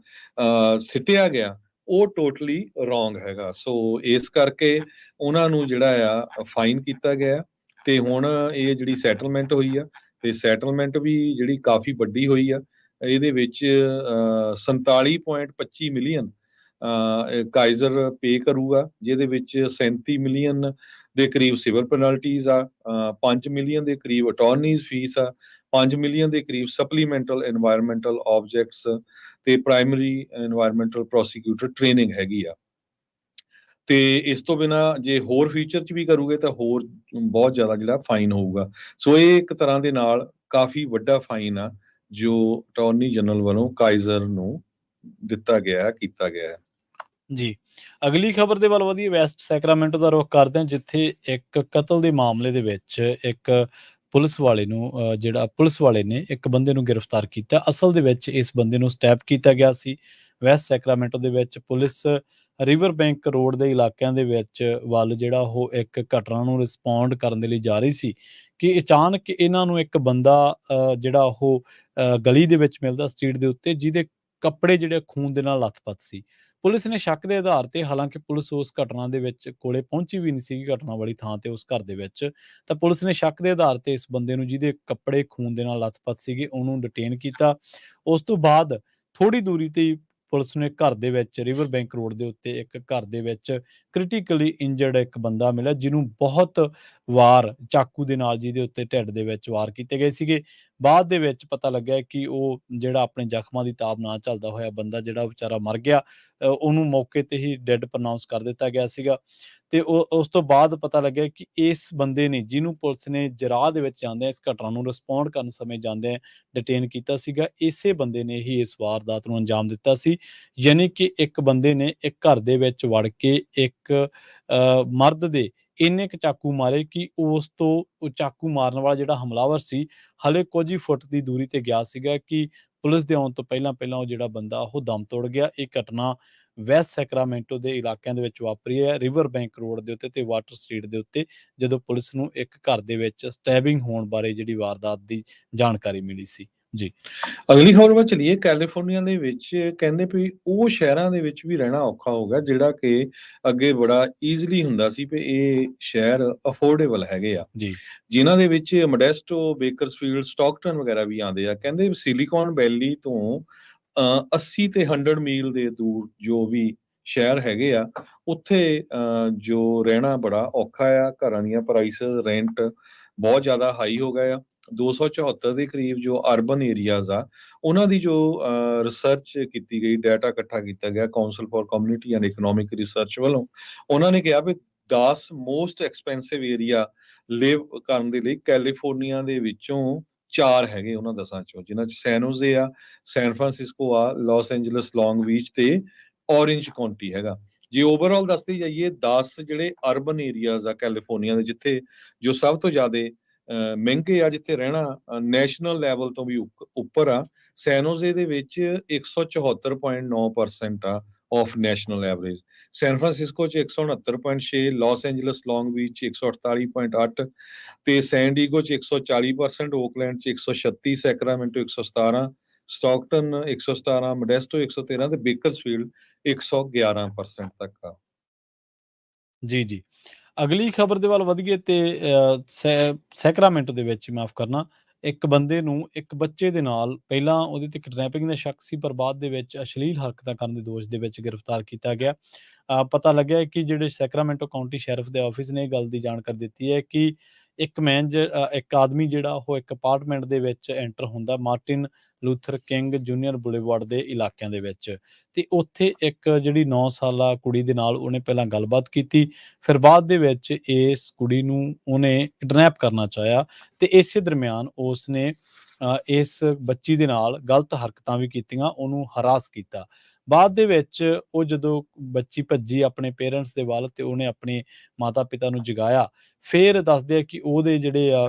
Speaker 2: ਸਿੱਟਿਆ ਗਿਆ, ਉਹ ਟੋਟਲੀ ਰੋਂਗ ਹੈਗਾ। ਸੋ ਇਸ ਕਰਕੇ ਉਹਨਾਂ ਨੂੰ ਜਿਹੜਾ ਆ ਫਾਈਨ ਕੀਤਾ ਗਿਆ ਤੇ ਹੁਣ ਇਹ ਜਿਹੜੀ ਸੈਟਲਮੈਂਟ ਹੋਈ ਆ, ਤੇ ਸੈਟਲਮੈਂਟ ਵੀ ਜਿਹੜੀ ਕਾਫੀ ਵੱਡੀ ਹੋਈ ਆ। ਇਹਦੇ ਵਿੱਚ 47.25 ਮਿਲੀਅਨ ਕਾਈਜ਼ਰ ਪੇ ਕਰੂਗਾ, ਜਿਹਦੇ ਵਿੱਚ 37 ਮਿਲੀਅਨ ਦੇ ਕਰੀਬ ਸਿਵਲ ਪੈਨਲਟੀਜ਼ ਆ, 5 ਮਿਲੀਅਨ ਦੇ ਕਰੀਬ ਅਟਾਰਨੀਜ਼ ਫੀਸ ਆ, 5 ਮਿਲੀਅਨ ਦੇ ਕਰੀਬ ਸਪਲੀਮੈਂਟਲ এনवायरमेंटल ਆਬਜੈਕਟਸ ਤੇ ਪ੍ਰਾਇਮਰੀ এনवायरमेंटल ਪ੍ਰੋਸੀਕਿਊਟਰ ਟ੍ਰੇਨਿੰਗ ਹੈਗੀ ਆ। ਤੇ ਇਸ ਤੋਂ ਬਿਨਾ ਜੇ ਹੋਰ ਫਿਊਚਰ 'ਚ ਵੀ ਕਰੂਗੇ ਤਾਂ ਹੋਰ ਬਹੁਤ ਜ਼ਿਆਦਾ ਜਿਹੜਾ ਫਾਈਨ ਹੋਊਗਾ। ਸੋ ਇਹ ਇੱਕ ਤਰ੍ਹਾਂ ਦੇ ਨਾਲ ਕਾਫੀ ਵੱਡਾ ਫਾਈਨ ਆ ਜੋ ਅਟਾਰਨੀ ਜਨਰਲ ਵੱਲੋਂ ਕਾਈਜ਼ਰ ਨੂੰ ਦਿੱਤਾ ਗਿਆ, ਕੀਤਾ ਗਿਆ।
Speaker 1: ਜੀ। ਅਗਲੀ ਖਬਰ ਦੇ ਵੱਲ ਵਧੀਏ, ਵੈਸਟ ਸੈਕਰਾਮੈਂਟੋ ਦਾ ਰੁੱਖ ਕਰਦੇ ਹਾਂ, ਜਿੱਥੇ ਇੱਕ ਕਤਲ ਦੇ ਮਾਮਲੇ ਦੇ ਵਿੱਚ ਇੱਕ ਪੁਲਿਸ ਵਾਲੇ ਨੇ ਇੱਕ ਬੰਦੇ ਨੂੰ ਗ੍ਰਿਫਤਾਰ ਕੀਤਾ। ਅਸਲ ਦੇ ਵਿੱਚ ਇਸ ਬੰਦੇ ਨੂੰ ਸਟੈਪ ਕੀਤਾ ਗਿਆ ਸੀ। ਵੈਸਟ ਸੈਕਰਾਮੈਂਟੋ ਦੇ ਵਿੱਚ ਪੁਲਿਸ ਰਿਵਰ ਬੈਂਕ ਰੋਡ ਦੇ ਇਲਾਕਿਆਂ ਦੇ ਵਿੱਚ ਵੱਲ ਜਿਹੜਾ ਉਹ ਇੱਕ ਘਟਨਾ ਨੂੰ ਰਿਸਪੌਂਡ ਕਰਨ ਦੇ ਲਈ ਜਾ ਰਹੀ ਸੀ ਕਿ ਅਚਾਨਕ ਇਹਨਾਂ ਨੂੰ ਇੱਕ ਬੰਦਾ ਜਿਹੜਾ ਉਹ ਗਲੀ ਦੇ ਵਿੱਚ ਮਿਲਦਾ, ਸਟਰੀਟ ਦੇ ਉੱਤੇ, ਜਿਹਦੇ ਕੱਪੜੇ ਜਿਹੜੇ ਖੂਨ ਦੇ ਨਾਲ ਲੱਥ-ਪੱਥ ਸੀ। ਪੁਲਿਸ ਨੇ ਸ਼ੱਕ ਦੇ ਆਧਾਰ ਤੇ, ਹਾਲਾਂਕਿ ਪੁਲਿਸ ਉਸ ਘਟਨਾ ਦੇ ਵਿੱਚ ਕੋਲੇ ਪਹੁੰਚੀ ਵੀ ਨਹੀਂ ਸੀਗੀ, ਘਟਨਾ ਵਾਲੀ ਥਾਂ ਤੇ ਉਸ ਘਰ ਦੇ ਵਿੱਚ, ਤਾਂ ਪੁਲਿਸ ਨੇ ਸ਼ੱਕ ਦੇ ਆਧਾਰ ਤੇ ਇਸ ਬੰਦੇ ਨੂੰ, ਜਿਹਦੇ ਕੱਪੜੇ ਖੂਨ ਦੇ ਨਾਲ ਲੱਥ-ਪੱਥ ਸੀਗੇ, ਉਹਨੂੰ ਡਿਟੇਨ ਕੀਤਾ। ਉਸ ਤੋਂ ਬਾਅਦ ਥੋੜ੍ਹੀ ਦੂਰੀ ਤੇ ਹੀ ਪੁਲਿਸ ਨੂੰ ਇੱਕ ਘਰ ਦੇ ਵਿੱਚ, ਰਿਵਰ ਬੈਂਕ ਰੋਡ ਦੇ ਉੱਤੇ ਇੱਕ ਘਰ ਦੇ ਵਿੱਚ ਕ੍ਰਿਟੀਕਲੀ ਇੰਜਰਡ ਇੱਕ ਬੰਦਾ ਮਿਲਿਆ, ਜਿਹਨੂੰ ਬਹੁਤ ਵਾਰ ਚਾਕੂ ਦੇ ਨਾਲ ਜਿਹਦੇ ਉੱਤੇ ਢਿੱਡ ਦੇ ਵਿੱਚ ਵਾਰ ਕੀਤੇ ਗਏ ਸੀਗੇ। ਬਾਅਦ ਦੇ ਵਿੱਚ ਪਤਾ ਲੱਗਿਆ ਕਿ ਉਹ ਜਿਹੜਾ ਆਪਣੇ ਜ਼ਖਮਾਂ ਦੀ ਤਾਬ ਨਾ ਝੱਲਦਾ ਹੋਇਆ ਬੰਦਾ ਜਿਹੜਾ ਵਿਚਾਰਾ ਮਰ ਗਿਆ, ਉਹਨੂੰ ਮੌਕੇ ਤੇ ਹੀ ਡੈਡ ਪ੍ਰਨਾਊਂਸ ਕਰ ਦਿੱਤਾ ਗਿਆ ਸੀਗਾ। ਤੇ ਉਸ ਤੋਂ ਬਾਅਦ ਪਤਾ ਲੱਗਿਆ ਕਿ ਇਸ ਬੰਦੇ ਨੇ, ਜਿਹਨੂੰ ਪੁਲਿਸ ਨੇ ਜਰਾਹ ਦੇ ਵਿੱਚ ਜਾਂਦਿਆਂ ਇਸ ਘਟਨਾ ਨੂੰ ਰਿਸਪੌਂਡ ਕਰਨ ਸਮੇਂ ਜਾਂਦਿਆਂ ਡਿਟੇਨ ਕੀਤਾ ਸੀਗਾ, ਇਸੇ ਬੰਦੇ ਨੇ ਹੀ ਇਸ ਵਾਰਦਾਤ ਨੂੰ ਅੰਜਾਮ ਦਿੱਤਾ ਸੀ। ਯਾਨੀ ਕਿ ਇੱਕ ਬੰਦੇ ਨੇ ਇੱਕ ਘਰ ਦੇ ਵਿੱਚ ਵੜ ਕੇ ਇੱਕ ਮਰਦ ਦੇ ਇੰਨੇ ਕੁ ਚਾਕੂ ਮਾਰੇ ਕਿ ਉਸ ਤੋਂ ਉਹ ਚਾਕੂ ਮਾਰਨ ਵਾਲਾ ਜਿਹੜਾ ਹਮਲਾਵਰ ਸੀ, ਹਾਲੇ ਕੁਝ ਹੀ ਫੁੱਟ ਦੀ ਦੂਰੀ ਤੇ ਗਿਆ ਸੀਗਾ ਕਿ ਪੁਲਿਸ ਦੇ ਆਉਣ ਤੋਂ ਪਹਿਲਾਂ ਉਹ ਜਿਹੜਾ ਬੰਦਾ ਉਹ ਦਮ ਤੋੜ ਗਿਆ। ਇਹ ਘਟਨਾ ਵੈਸਟ ਸੈਕਰਾਮੈਂਟੋ ਦੇ ਇਲਾਕਿਆਂ ਦੇ ਵਿੱਚ ਵਾਪਰੀ ਹੈ, ਰਿਵਰ ਬੈਂਕ ਰੋਡ ਦੇ ਉੱਤੇ ਤੇ ਵਾਟਰ ਸਟਰੀਟ ਦੇ ਉੱਤੇ, ਜਦੋਂ ਪੁਲਿਸ ਨੂੰ ਇੱਕ ਘਰ ਦੇ ਵਿੱਚ ਸਟੈਬਿੰਗ ਹੋਣ ਬਾਰੇ ਜਿਹੜੀ ਵਾਰਦਾਤ ਦੀ ਜਾਣਕਾਰੀ ਮਿਲੀ ਸੀ। ਜੀ।
Speaker 2: ਅਗਲੀ ਖਬਰ ਵੱਲ ਚਲੀਏ। ਕੈਲੀਫੋਰਨੀਆ ਦੇ ਵਿੱਚ ਕਹਿੰਦੇ ਵੀ ਉਹ ਸ਼ਹਿਰਾਂ ਦੇ ਵਿੱਚ ਵੀ ਰਹਿਣਾ ਔਖਾ ਹੋ ਗਿਆ, ਜਿਹੜਾ ਕਿ ਅੱਗੇ ਬੜਾ ਈਜ਼ੀਲੀ ਹੁੰਦਾ ਸੀ ਵੀ ਇਹ ਸ਼ਹਿਰ ਅਫੋਰਡੇਬਲ ਹੈਗੇ ਆ,
Speaker 1: ਜੀ।
Speaker 2: ਜਿਨ੍ਹਾਂ ਦੇ ਵਿੱਚ ਮੋਡੈਸਟੋ, ਬੇਕਰਸਫੀਲਡ, ਸਟਾਕਟਨ ਵਗੈਰਾ ਵੀ ਆਉਂਦੇ ਆ। ਕਹਿੰਦੇ ਸਿਲੀਕਨ ਵੈਲੀ ਤੋਂ 80 ਤੇ 100 ਮੀਲ ਦੇ ਦੂਰ ਜੋ ਵੀ ਸ਼ਹਿਰ ਹੈਗੇ ਆ, ਉੱਥੇ ਜੋ ਰਹਿਣਾ ਬੜਾ ਔਖਾ ਆ। ਘਰਾਂ ਦੀਆਂ ਪ੍ਰਾਈਸਿਸ, ਰੈਂਟ ਬਹੁਤ ਜ਼ਿਆਦਾ ਹਾਈ ਹੋ ਗਏ ਆ। 274 ਦੇ ਕਰੀਬ ਜੋ ਅਰਬਨ ਏਰੀਆਜ਼ ਆ, ਉਹਨਾਂ ਦੀ ਜੋ ਰਿਸਰਚ ਕੀਤੀ ਗਈ, ਡਾਟਾ ਇਕੱਠਾ ਕੀਤਾ ਗਿਆ council for community and economic research ਵੱਲੋਂ, ਉਹਨਾਂ ਨੇ ਕਿਹਾ ਵੀ 10 ਮੋਸਟ ਐਕਸਪੈਂਸਿਵ ਏਰੀਆ ਲਿਵ ਕਰਨ ਦੇ ਲਈ ਕੈਲੀਫੋਰਨੀਆ ਦੇ ਵਿੱਚੋਂ 4 ਹੈਗੇ ਉਹਨਾਂ 10 ਚੋਂ, ਜਿਨ੍ਹਾਂ 'ਚ ਸੈਨ ਹੋਜ਼ੇ ਆ, ਸੈਨ ਫਰਾਂਸਿਸਕੋ ਆ, ਲਾਸ ਐਂਜਲਸ, ਲੌਂਗ ਬੀਚ ਤੇ ਔਰੇਂਜ ਕਾਉਂਟੀ ਹੈਗਾ। ਜੇ ਓਵਰਆਲ ਦੱਸਦੇ ਜਾਈਏ, 10 ਜਿਹੜੇ ਅਰਬਨ ਏਰੀਆਜ਼ ਆ ਕੈਲੀਫੋਰਨੀਆ ਦੇ, ਜਿੱਥੇ ਜੋ ਸਭ ਤੋਂ ਜ਼ਿਆਦਾ ਮਹਿੰਗੇ ਆ, ਜਿੱਥੇ ਰਹਿਣਾ ਨੈਸ਼ਨਲ ਲੈਵਲ ਤੋਂ ਵੀ ਉੱਪਰ ਆ। ਸੈਨ ਹੋਜ਼ੇ ਦੇ ਵਿੱਚ 174.9% ਆ of national average, San Francisco 'ਚ 169.6, ਲਾਸ ਐਂਜਲਸ, ਲੌਂਗ ਬੀਚ 'ਚ 148.8 ਤੇ ਸੈਨ ਡੀਗੋ 'ਚ 140%, ਓਕਲੈਂਡ 'ਚ 136, ਸੈਕਰਾਮੈਂਟੋ 117, ਸਟਾਕਟਨ 117, ਮੋਡੈਸਟੋ 113 ਤੇ ਬੇਕਰਸਫੀਲਡ 111% ਤੱਕ ਆ।
Speaker 1: ਜੀ। ਅਗਲੀ ਖਬਰ ਦੇ ਵੱਲ ਵਧੀਏ ਤੇ ਸੈਕਰਾਮੈਂਟੋ ਦੇ ਵਿੱਚ, ਮਾਫ਼ ਕਰਨਾ, ਇੱਕ ਬੰਦੇ ਨੂੰ ਇੱਕ ਬੱਚੇ ਦੇ ਨਾਲ ਪਹਿਲਾਂ ਉਹਦੇ ਤੇ ਕਿਡਨੈਪਿੰਗ ਦਾ ਸ਼ੱਕ ਸੀ, ਪਰ ਬਾਅਦ ਦੇ ਵਿੱਚ ਅਸ਼ਲੀਲ ਹਰਕਤਾਂ ਕਰਨ ਦੇ ਦੋਸ਼ ਦੇ ਵਿੱਚ ਗ੍ਰਿਫਤਾਰ ਕੀਤਾ ਗਿਆ। ਪਤਾ ਲੱਗਿਆ ਕਿ ਜਿਹੜੇ ਸੈਕਰਾਮੈਂਟੋ ਕਾਉਂਟੀ ਸ਼ੈਰਿਫ ਦੇ ਆਫਿਸ ਨੇ ਇਹ ਗੱਲ ਦੀ ਜਾਣਕਾਰੀ ਦਿੱਤੀ ਹੈ ਕਿ ਇੱਕ ਆਦਮੀ ਜਿਹੜਾ ਉਹ ਇੱਕ ਅਪਾਰਟਮੈਂਟ ਦੇ ਵਿੱਚ ਐਂਟਰ ਹੁੰਦਾ, Martin Luther king junior boulevard ਦੇ ਇਲਾਕਿਆਂ ਦੇ ਵਿੱਚ, ਤੇ ਉੱਥੇ ਇੱਕ ਜਿਹੜੀ 9 ਸਾਲਾ ਕੁੜੀ ਦੇ ਨਾਲ ਉਹਨੇ ਪਹਿਲਾਂ ਗੱਲਬਾਤ ਕੀਤੀ, ਫਿਰ ਬਾਅਦ ਦੇ ਵਿੱਚ ਇਸ ਕੁੜੀ ਨੂੰ ਉਹਨੇ ਕਿਡਨੈਪ ਕਰਨਾ ਚਾਹਿਆ ਤੇ ਇਸੇ ਦਰਮਿਆਨ ਉਸਨੇ ਇਸ ਬੱਚੀ ਦੇ ਨਾਲ ਗਲਤ ਹਰਕਤਾਂ ਵੀ ਕੀਤੀਆਂ, ਉਹਨੂੰ ਹਰਾਸ ਕੀਤਾ। ਬਾਅਦ ਦੇ ਵਿੱਚ ਉਹ ਜਦੋਂ ਬੱਚੀ ਭੱਜੀ ਆਪਣੇ ਪੇਰੈਂਟਸ ਦੇ ਵੱਲ ਤੇ ਉਹਨੇ ਆਪਣੇ ਮਾਤਾ-ਪਿਤਾ ਨੂੰ ਜਗਾਇਆ, ਫਿਰ ਦੱਸਦੇ ਆ ਕਿ ਉਹਦੇ ਜਿਹੜੇ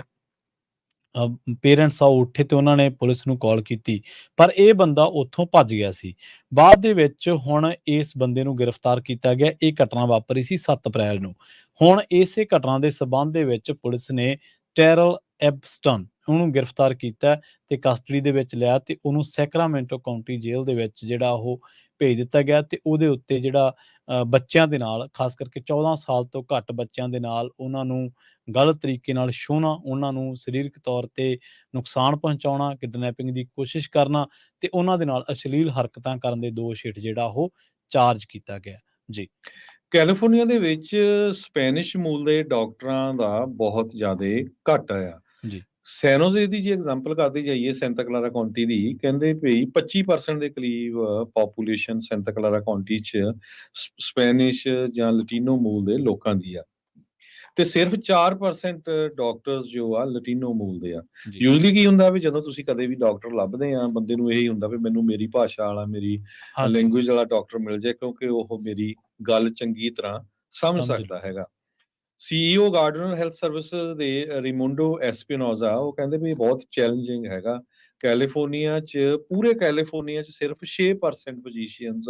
Speaker 1: ਪੇਰੈਂਟਸ ਆ ਉਹ ਉੱਠੇ ਤੇ ਉਹਨਾਂ ਨੇ ਪੁਲਿਸ ਨੂੰ ਕਾਲ ਕੀਤੀ, ਪਰ ਇਹ ਬੰਦਾ ਉੱਥੋਂ ਭੱਜ ਗਿਆ ਸੀ। ਬਾਅਦ ਦੇ ਵਿੱਚ ਹੁਣ ਇਸ ਬੰਦੇ ਨੂੰ ਗ੍ਰਿਫਤਾਰ ਕੀਤਾ ਗਿਆ। ਇਹ ਘਟਨਾ ਵਾਪਰੀ ਸੀ 7 ਅਪ੍ਰੈਲ ਨੂੰ। ਹੁਣ ਇਸੇ ਘਟਨਾ ਦੇ ਸਬੰਧ ਦੇ ਵਿੱਚ ਪੁਲਿਸ ਨੇ ਟੈਰਲ ਐਬਸਟਨ ਉਹਨੂੰ ਗ੍ਰਿਫਤਾਰ ਕੀਤਾ ਤੇ ਕਸਟਡੀ ਦੇ ਵਿੱਚ ਲਿਆ ਤੇ ਉਹਨੂੰ ਸੈਕਰਾਮੈਂਟੋ ਕਾਉਂਟੀ ਜੇਲ੍ਹ ਦੇ ਵਿੱਚ ਜਿਹੜਾ ਉਹ ਭੇਜ ਦਿੱਤਾ ਗਿਆ ਤੇ ਉਹਦੇ ਉੱਤੇ ਜਿਹੜਾ ਬੱਚਿਆਂ ਦੇ ਨਾਲ, ਖਾਸ ਕਰਕੇ 14 ਸਾਲ ਤੋਂ ਘੱਟ ਬੱਚਿਆਂ ਦੇ ਨਾਲ ਉਹਨਾਂ ਨੂੰ ਗਲਤ ਤਰੀਕੇ ਨਾਲ ਛੂਹਣਾ, ਉਹਨਾਂ ਨੂੰ ਸਰੀਰਕ ਤੌਰ ਤੇ ਨੁਕਸਾਨ ਪਹੁੰਚਾਉਣਾ, ਕਿਡਨੈਪਿੰਗ ਦੀ ਕੋਸ਼ਿਸ਼ ਕਰਨਾ ਤੇ ਉਹਨਾਂ ਦੇ ਨਾਲ ਅਸ਼ਲੀਲ ਹਰਕਤਾਂ ਕਰਨ ਦੇ ਦੋਸ਼ ਹੇਠ ਜਿਹੜਾ ਉਹ ਚਾਰਜ ਕੀਤਾ ਗਿਆ। ਜੀ।
Speaker 2: ਕੈਲੀਫੋਰਨੀਆ ਦੇ ਵਿੱਚ ਸਪੈਨਿਸ਼ ਮੂਲ ਦੇ ਡਾਕਟਰਾਂ ਦਾ ਬਹੁਤ ਜ਼ਿਆਦਾ ਘੱਟ ਆ।
Speaker 1: ਜੀ।
Speaker 2: ਸੈਨ ਹੋਜ਼ੇ ਦੀ ਜੇ ਐਗਜ਼ਾਮਪਲ ਕਰਦੇ ਜਾਈਏ, ਸੈਂਤਾ ਕਲਾਰਾ ਕਾਉਂਟੀ ਦੀ, ਕਹਿੰਦੇ ਵੀ 25% ਦੇ ਕਰੀਬ ਪਾਪੂਲੇਸ਼ਨ ਸੈਂਤਾ ਕਲਾਰਾ ਕਾਉਂਟੀ 'ਚ ਸਪੈਨਿਸ਼ ਜਾਂ ਲਟੀਨੋ ਮੂਲ ਦੇ ਲੋਕਾਂ ਦੀ ਆ, ਤੇ ਸਿਰਫ 4% ਡਾਕਟਰਸ ਜੋ ਆ ਲਟੀਨੋ ਮੂਲ ਦੇ ਆ।
Speaker 1: ਜੀ।
Speaker 2: ਯੂਜਲੀ ਕੀ ਹੁੰਦਾ ਵੀ ਜਦੋਂ ਤੁਸੀਂ ਕਦੇ ਵੀ ਡਾਕਟਰ ਲੱਭਦੇ ਆ, ਬੰਦੇ ਨੂੰ ਇਹੀ ਹੁੰਦਾ ਵੀ ਮੈਨੂੰ ਮੇਰੀ ਭਾਸ਼ਾ ਵਾਲਾ, ਮੇਰੀ
Speaker 1: ਹਾਂਜੀ।
Speaker 2: ਲੈਂਗੁਏਜ ਵਾਲਾ ਡਾਕਟਰ ਮਿਲ ਜਾਏ, ਕਿਉਂਕਿ ਉਹ ਮੇਰੀ ਗੱਲ ਚੰਗੀ ਤਰ੍ਹਾਂ ਸਮਝ
Speaker 1: ਸਮਝ
Speaker 2: ਸਕਦਾ ਹੈਗਾ। CEO ਗਾਰਡਨਰ ਹੈਲਥ ਸਰਵਿਸਿਜ਼ ਦੇ ਰਿਮੁੰਡੋ ਐਸਪੀਨੋਜ਼ਾ, ਉਹ ਕਹਿੰਦੇ ਵੀ ਇਹ ਬਹੁਤ ਚੈਲੰਜਿੰਗ ਹੈਗਾ। ਕੈਲੀਫੋਰਨੀਆ 'ਚ, ਪੂਰੇ ਕੈਲੀਫੋਰਨੀਆ 'ਚ ਸਿਰਫ 6% ਫਿਜ਼ੀਸ਼ੀਅਨਸ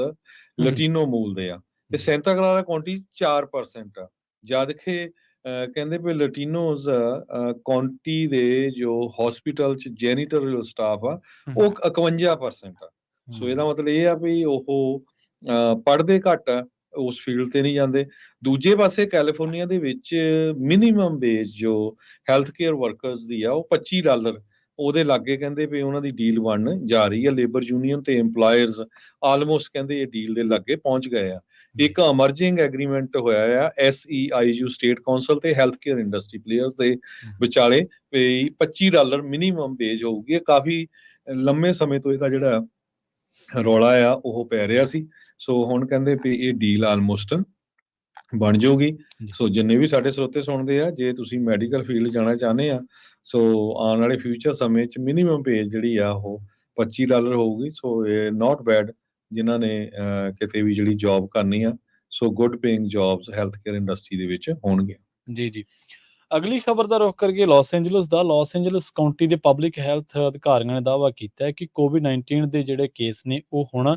Speaker 2: ਲਟੀਨੋ ਮੂਲ ਦੇ ਆ ਤੇ ਸੈਂਤਾ ਕਲਾਰਾ ਕਾਉਂਟੀ 4% ਆ। ਜਦ ਕਿ ਕਹਿੰਦੇ ਵੀ ਲਟੀਨੋਜ਼ ਕਾਉਂਟੀ ਦੇ ਜੋ ਹਸਪੀਟਲ 'ਚ ਜੈਨੀਟਰੀਅਲ ਸਟਾਫ ਆ, ਉਹ 51% ਆ। ਸੋ ਇਹਦਾ ਮਤਲਬ ਇਹ ਆ ਵੀ ਉਹ ਪੜ੍ਹਦੇ ਘੱਟ ਆ, ਉਸ ਫੀਲਡ ਤੇ ਨਹੀਂ ਜਾਂਦੇ। ਦੂਜੇ ਪਾਸੇ ਕੈਲੀਫੋਰਨੀਆ ਦੇ ਵਿੱਚ ਮਿਨੀਮਮ ਵੇਜ ਜੋ ਹੈਲਥ ਕੇਅਰ ਵਰਕਰਸ ਦੀ ਆ, ਉਹ $25 ਉਹਦੇ ਲਾਗੇ ਕਹਿੰਦੇ ਵੀ ਉਹਨਾਂ ਦੀ ਡੀਲ ਬਣਨ ਜਾ ਰਹੀ ਹੈ। ਲੇਬਰ ਯੂਨੀਅਨ ਤੇ EMPLOYERS ਆਲਮੋਸਟ ਕਹਿੰਦੇ ਇਹ ਡੀਲ ਦੇ ਲਾਗੇ ਪਹੁੰਚ ਗਏ ਆ।
Speaker 1: ਜੀ
Speaker 2: ਇੱਕ ਅਮਰਜਿੰਗ ਐਗਰੀਮੈਂਟ ਹੋਇਆ ਆ SEIU ਸਟੇਟ ਕਾਉਂਸਲ ਤੇ ਹੈਲਥ ਕੇਅਰ ਇੰਡਸਟਰੀ ਪਲੇਅਰਸ ਦੇ ਵਿਚਾਲੇ ਵੀ $25 ਮਿਨੀਮਮ ਵੇਜ ਹੋਊਗੀ। ਇਹ ਕਾਫੀ ਲੰਮੇ ਸਮੇਂ ਤੋਂ ਇਹਦਾ ਜਿਹੜਾ ਰੌਲਾ ਆ ਉਹ ਪੈ ਰਿਹਾ ਸੀ। ਸੋ ਹੁਣ ਕਹਿੰਦੇ ਵੀ ਇਹ ਡੀਲ ਆਲਮੋਸਟ ਬਣ ਜਾਊਗੀ।
Speaker 1: ਜੀ
Speaker 2: ਸੋ ਜਿੰਨੇ ਵੀ ਸਾਡੇ ਸਰੋਤੇ ਸੁਣਦੇ ਆ, ਜੇ ਤੁਸੀਂ ਮੈਡੀਕਲ ਫੀਲਡ ਜਾਣਾ ਚਾਹੁੰਦੇ ਆ, ਸੋ ਆਉਣ ਵਾਲੇ ਫਿਊਚਰ ਸਮੇਂ 'ਚ ਮਿਨੀਮਮ ਪੇਜ ਜਿਹੜੀ ਆ ਉਹ $25 ਹੋਊਗੀ। ਸੋ ਇਹ ਨਾਟ ਬੈਡ ਜਿਨ੍ਹਾਂ ਨੇ ਕਿਤੇ ਵੀ ਜਿਹੜੀ ਜੌਬ ਕਰਨੀ ਆ। So good paying jobs health care industry ਦੇ ਵਿੱਚ ਹੋਣਗੀਆਂ।
Speaker 1: ਜੀ ਜੀ ਅਗਲੀ ਖਬਰ ਦਾ ਰੁਖ ਕਰੀਏ ਲਾਸ ਐਂਜਲਸ ਦਾ। ਲਾਸ ਐਂਜਲਸ ਕਾਉਂਟੀ ਦੇ ਪਬਲਿਕ ਹੈਲਥ ਅਧਿਕਾਰੀਆਂ ਨੇ ਦਾਅਵਾ ਕੀਤਾ ਹੈ ਕਿ COVID-19 ਦੇ ਜਿਹੜੇ ਕੇਸ ਨੇ ਉਹ ਹੁਣ